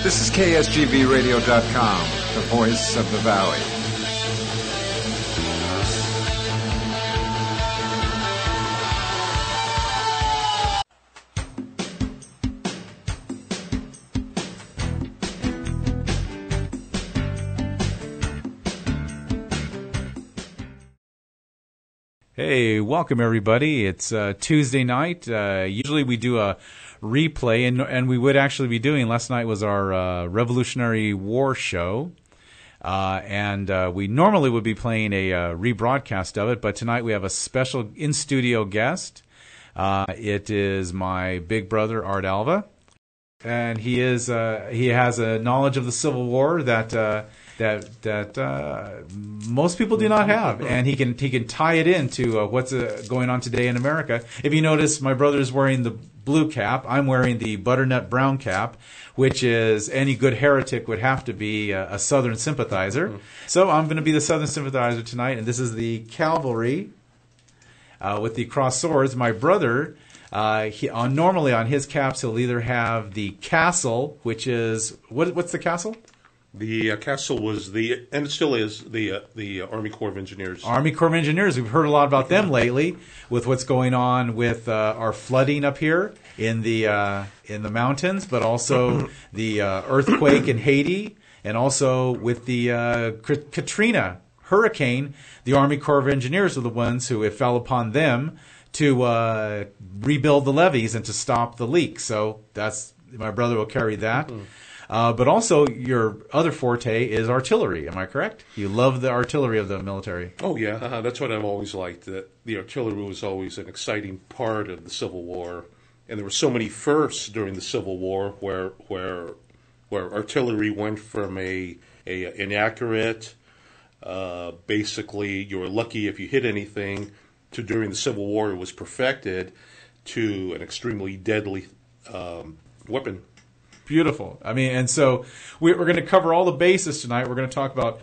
This is KSGVradio.com, the voice of the valley. Hey, welcome everybody. It's Tuesday night. Usually we do a replay, and we would actually be doing. Last night was our Revolutionary War show, and we normally would be playing a rebroadcast of it, but tonight we have a special in-studio guest. It is my big brother, Art Alva, and he has a knowledge of the Civil War that most people do not have, and he can tie it into what's going on today in America. If you notice, my brother is wearing the blue cap. I'm wearing the butternut brown cap, which is any good heretic would have to be a Southern sympathizer. So I'm going to be the Southern sympathizer tonight, and this is the cavalry with the crossed swords. My brother, normally on his caps, he'll either have the castle, which is what's the castle? The castle was and it still is, the Army Corps of Engineers. Army Corps of Engineers. We've heard a lot about them lately with what's going on with our flooding up here in the mountains, but also the earthquake in Haiti, and also with the Katrina hurricane. The Army Corps of Engineers are the ones who, it fell upon them to rebuild the levees and to stop the leak. So my brother will carry that. But also, your other forte is artillery. Am I correct? You love the artillery of the military. Oh, yeah. That's what I've always liked. The artillery was always an exciting part of the Civil War. And there were so many firsts during the Civil War where artillery went from an inaccurate, basically you were lucky if you hit anything, to during the Civil War it was perfected to an extremely deadly weapon. Beautiful. I mean, and so we're going to cover all the bases tonight. We're going to talk about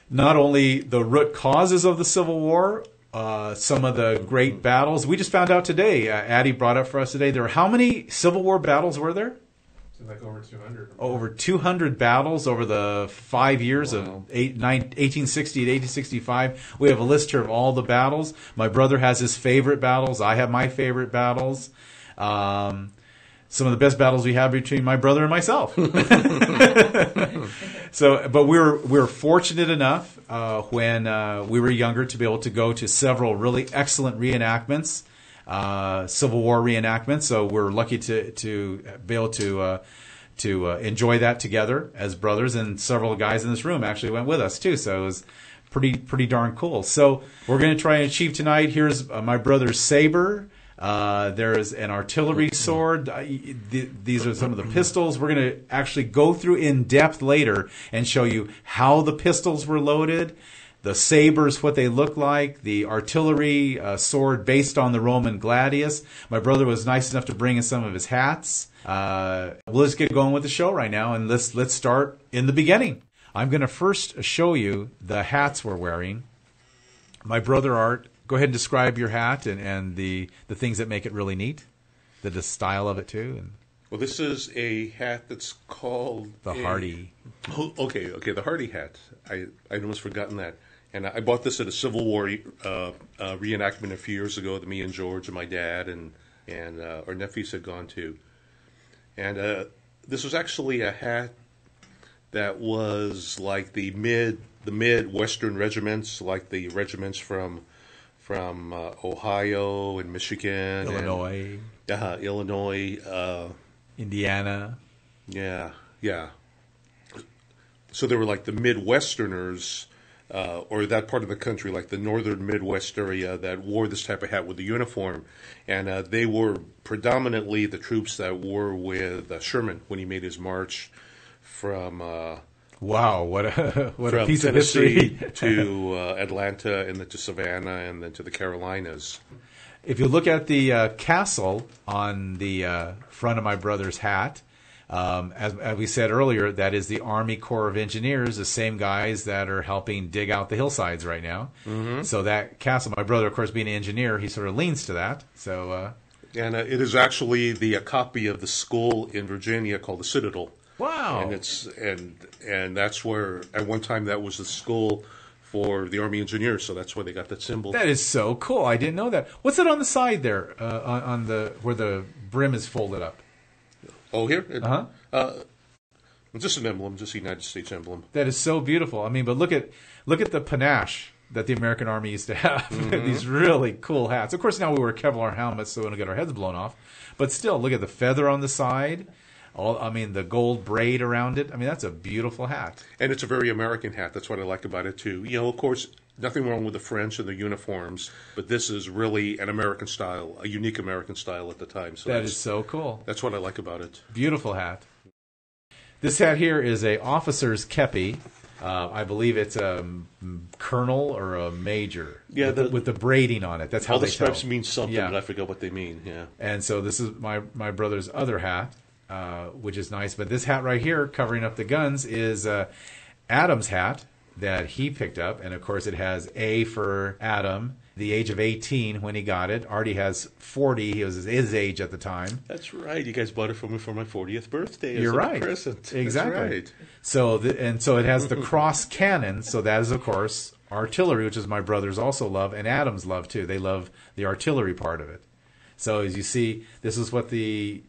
not only the root causes of the Civil War, some of the great battles. We just found out today, Addie brought up for us today, how many Civil War battles were there? Like over 200. Over 200 battles over the 5 years of 1860 to 1865. We have a list here of all the battles. My brother has his favorite battles. I have my favorite battles. Some of the best battles we have between my brother and myself. But we're fortunate enough when we were younger to be able to go to several really excellent reenactments, Civil War reenactments. So we're lucky to be able to enjoy that together as brothers, and several guys in this room actually went with us too. So it was pretty darn cool. So we're going to try and achieve tonight. Here's my brother's saber. There's an artillery sword. These are some of the pistols. We're going to actually go through in depth later and show you how the pistols were loaded, the sabers, what they look like, the artillery sword based on the Roman gladius. My brother was nice enough to bring in some of his hats. We'll just get going with the show right now, and let's start in the beginning. I'm going to first show you the hats we're wearing. My brother Art, go ahead and describe your hat and the things that make it really neat, the style of it too. Well, this is a hat that's called the Hardy. Okay, the Hardy hat. I'd almost forgotten that. And I bought this at a Civil War reenactment a few years ago that me and George and my dad and our nephews had gone to. And this was actually a hat that was like the mid-Western regiments, like the regiments from Ohio and Michigan, Illinois, Indiana. Yeah. So they were like the Midwesterners, or that part of the country, like the northern Midwest area, that wore this type of hat with the uniform, and they were predominantly the troops that were with Sherman when he made his march from. Wow, what a piece Tennessee of history. to Atlanta, and then to Savannah, and then to the Carolinas. If you look at the castle on the front of my brother's hat, as we said earlier, that is the Army Corps of Engineers, the same guys that are helping dig out the hillsides right now. Mm-hmm. So that castle, my brother, of course, being an engineer, he sort of leans to that. So, and it is actually a copy of the school in Virginia called the Citadel. Wow. And that's where at one time that was the school for the Army Engineers, so that's where they got that symbol. That is so cool. I didn't know that. What's it on the side there, on the where the brim is folded up? Oh, here? Uh-huh. Just an emblem, just a United States emblem. That is so beautiful. I mean, but look at the panache that the American Army used to have. These really cool hats. Of course, now we wear Kevlar helmets so we don't get our heads blown off. But still, look at the feather on the side. The gold braid around it. I mean, that's a beautiful hat. And it's a very American hat. That's what I like about it, too. You know, of course, nothing wrong with the French and their uniforms, but this is really an American style, a unique American style at the time. So that is so cool. That's what I like about it. Beautiful hat. This hat here is a officer's kepi. I believe it's a colonel or a major. Yeah, with the braiding on it. That's how all they the stripes tell. mean something, Yeah. but I forget what they mean. Yeah. And so this is my brother's other hat, which is nice. But this hat right here, covering up the guns, is Adam's hat that he picked up. And, of course, it has A for Adam, the age of 18 when he got it. Artie has 40. He was his age at the time. That's right. You guys bought it for me for my 40th birthday. You're as right. A present. Exactly. That's right. So it has the cross cannon. So that is, of course, artillery, which is my brother's also love, and Adam's love too. They love the artillery part of it. So as you see, this is what the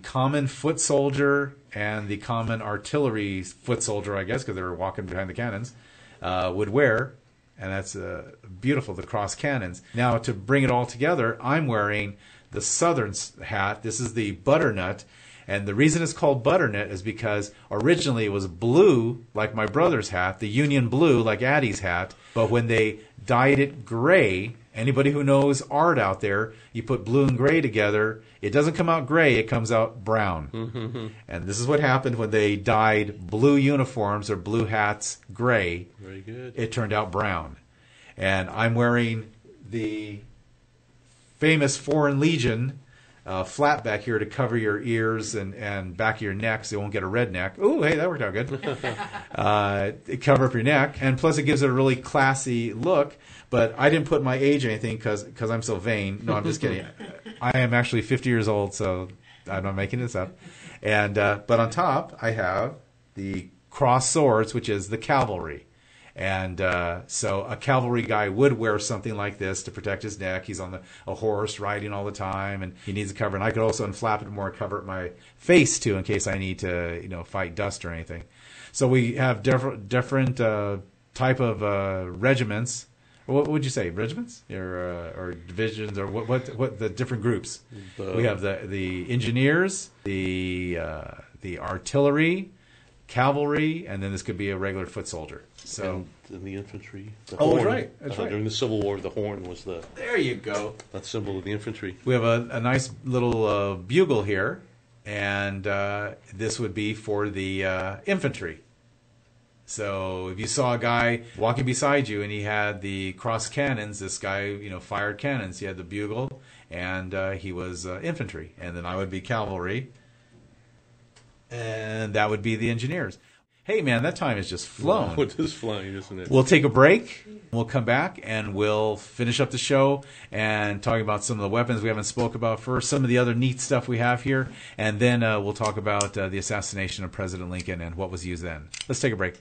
common foot soldier and the common artillery foot soldier, I guess, because they were walking behind the cannons, would wear. And that's beautiful, the cross cannons. Now, to bring it all together, I'm wearing the Southern hat. This is the butternut. And the reason it's called butternut is because originally it was blue, like my brother's hat, the Union blue, like Addie's hat. But when they dyed it gray, anybody who knows art out there, you put blue and gray together, it doesn't come out gray, it comes out brown. Mm-hmm. And this is what happened when they dyed blue uniforms or blue hats gray. Very good. It turned out brown. And I'm wearing the famous Foreign Legion flat back here to cover your ears and back of your neck so you won't get a red neck. Ooh, hey, that worked out good. Cover up your neck. And plus it gives it a really classy look. But I didn't put my age or anything because I'm so vain. No, I'm just kidding. I am actually 50 years old, so I'm not making this up. And but on top, I have the cross swords, which is the cavalry. And so a cavalry guy would wear something like this to protect his neck. He's on a horse riding all the time, and he needs a cover. And I could also unflap it more, cover up my face too, in case I need to, fight dust or anything. So we have different type of regiments. What would you say, regiments or divisions or what the different groups? We have the engineers, the artillery, cavalry, and then this could be a regular foot soldier. So and the infantry. The horn. That's right. That's right. During the Civil War, the horn was There you go. that symbol of the infantry. We have a nice little bugle here, and this would be for the infantry. So if you saw a guy walking beside you and he had the cross cannons, this guy, fired cannons. He had the bugle, and he was infantry. And then I would be cavalry, and that would be the engineers. Hey, man, that time has just flown. Oh, it is flying, isn't it? We'll take a break. We'll come back, and we'll finish up the show and talk about some of the weapons we haven't spoke about first, some of the other neat stuff we have here, and then we'll talk about the assassination of President Lincoln and what was used then. Let's take a break.